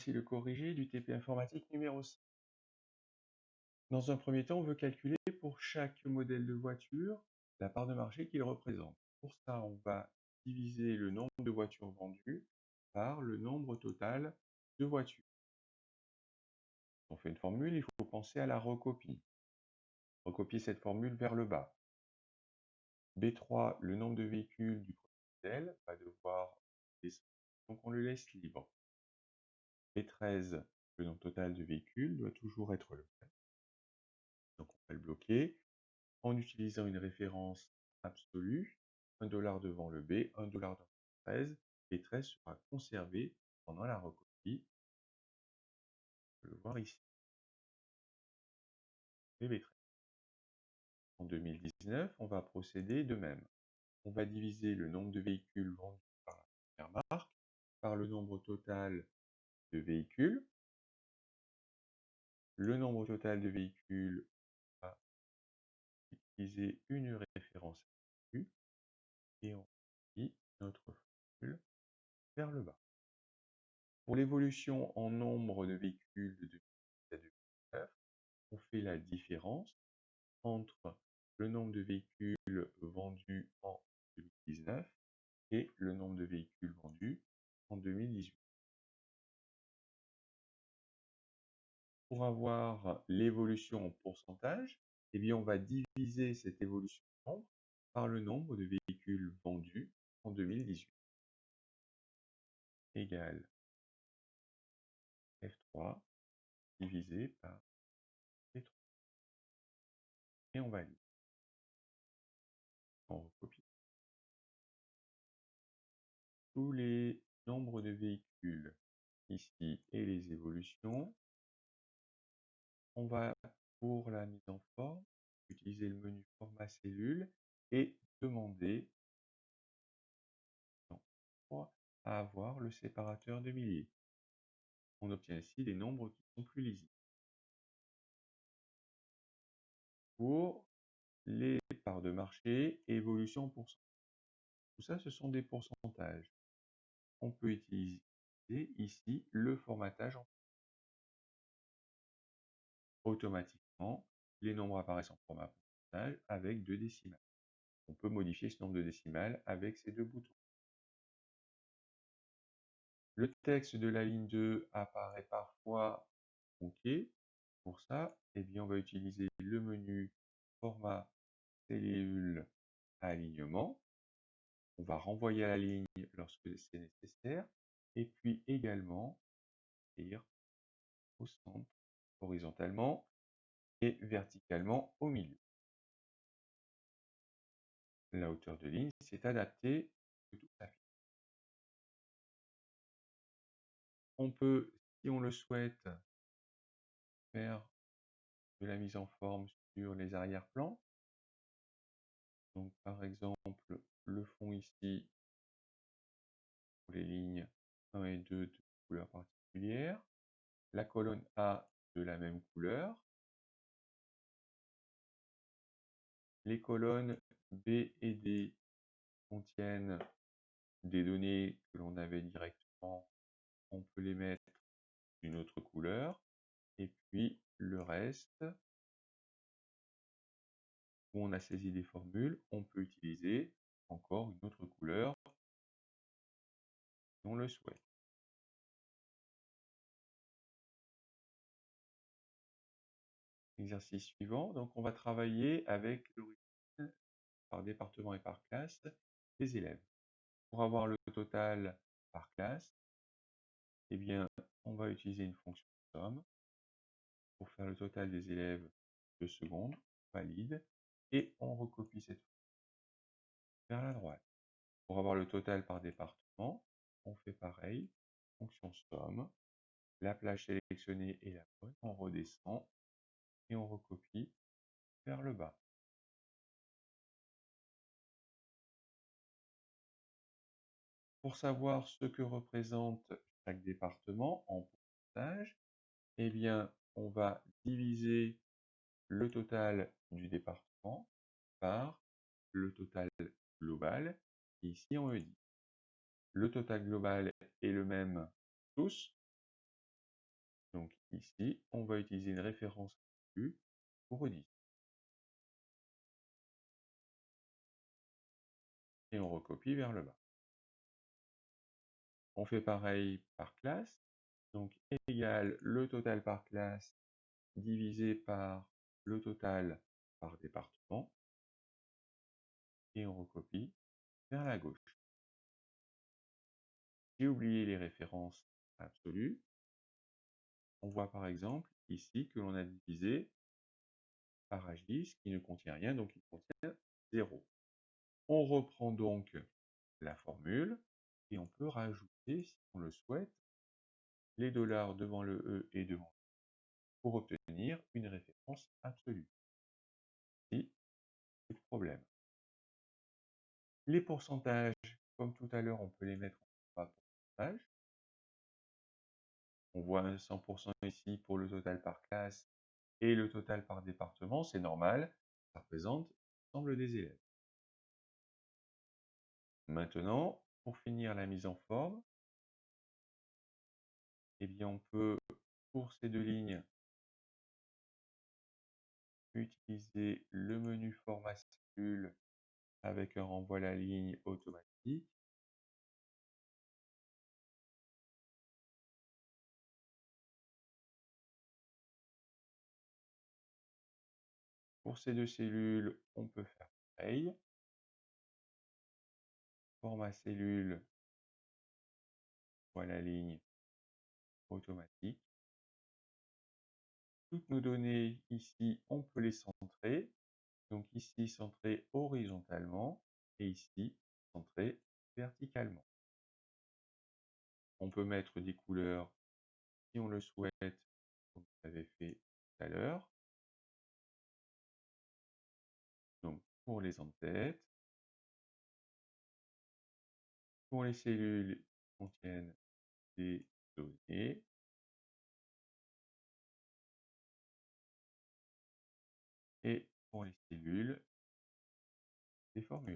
Voici le corrigé du TP informatique numéro 5. Dans un premier temps, on veut calculer pour chaque modèle de voiture la part de marché qu'il représente. Pour ça, on va diviser le nombre de voitures vendues par le nombre total de voitures. Quand on fait une formule, il faut penser à la recopie. Recopier cette formule vers le bas. B3, le nombre de véhicules du premier modèle, va devoir descendre, donc on le laisse libre. B13, le nombre total de véhicules, doit toujours être le même. Donc on va le bloquer en utilisant une référence absolue, 1 $ devant le B, 1 $ devant le 13, et 13 sera conservé pendant la recopie. On peut le voir ici. Et B13. En 2019, on va procéder de même. On va diviser le nombre de véhicules vendus par la première marque par le nombre total de véhicules. Le nombre total de véhicules va utiliser une référence absolue et on copie notre formule vers le bas. Pour l'évolution en nombre de véhicules de 2010 à 2019, on fait la différence entre le nombre de véhicules vendus en 2019 et le nombre de véhicules vendus en 2018. Pour avoir l'évolution en pourcentage, eh bien on va diviser cette évolution en nombre par le nombre de véhicules vendus en 2018. Égale F3 divisé par P3. Et on valide. On recopie. Tous les nombres de véhicules ici et les évolutions. On va, pour la mise en forme, utiliser le menu format cellule et demander à avoir le séparateur de milliers. On obtient ainsi des nombres qui sont plus lisibles. Pour les parts de marché et évolution en pourcentage. Tout ça, ce sont des pourcentages. On peut utiliser ici le formatage en automatiquement. Les nombres apparaissent en format pourcentage avec 2 décimales. On peut modifier ce nombre de décimales avec ces 2 boutons. Le texte de la ligne 2 apparaît parfois tronqué. Pour ça, eh bien, on va utiliser le menu format cellule alignement. On va renvoyer à la ligne lorsque c'est nécessaire. Et puis également, écrire au centre, horizontalement et verticalement au milieu. La hauteur de ligne s'est adaptée de toute la fiche. On peut, si on le souhaite, faire de la mise en forme sur les arrière-plans. Donc par exemple, le fond ici, pour les lignes 1 et 2 de couleur particulière. La colonne A de la même couleur. Les colonnes B et D contiennent des données que l'on avait directement. On peut les mettre d'une autre couleur. Et puis le reste, où on a saisi des formules, on peut utiliser encore une autre couleur si on le souhaite. Exercice suivant, donc on va travailler avec l'origine par département et par classe des élèves. Pour avoir le total par classe, eh bien, on va utiliser une fonction somme pour faire le total des élèves de seconde, valide, et on recopie cette fonction vers la droite. Pour avoir le total par département, on fait pareil, fonction somme, la plage sélectionnée est la bonne, on redescend et on recopie vers le bas. Pour savoir ce que représente chaque département en pourcentage, eh bien, on va diviser le total du département par le total global. Et ici, on me dit le total global est le même tous, Ici, on va utiliser une référence absolue pour redire. Et on recopie vers le bas. On fait pareil par classe. Donc, égal le total par classe divisé par le total par département. Et on recopie vers la gauche. J'ai oublié les références absolues. On voit par exemple ici que l'on a divisé par H10 qui ne contient rien, donc il contient 0. On reprend donc la formule et on peut rajouter, si on le souhaite, les dollars devant le E et devant le pour obtenir une référence absolue. Ici, pas de problème. Les pourcentages, comme tout à l'heure, on peut les mettre en pourcentage. On voit un 100% ici pour le total par classe et le total par département, c'est normal, ça représente l'ensemble des élèves. Maintenant, pour finir la mise en forme, eh bien on peut, pour ces deux lignes, utiliser le menu format cellule avec un renvoi à la ligne automatique. Pour ces deux cellules, on peut faire pareil. Format cellule, voilà la ligne automatique. Toutes nos données ici, on peut les centrer. Donc ici, centré horizontalement et ici, centré verticalement. On peut mettre des couleurs si on le souhaite, comme on avait fait tout à l'heure. Donc pour les en-têtes, pour les cellules qui contiennent des données, et pour les cellules, des formules.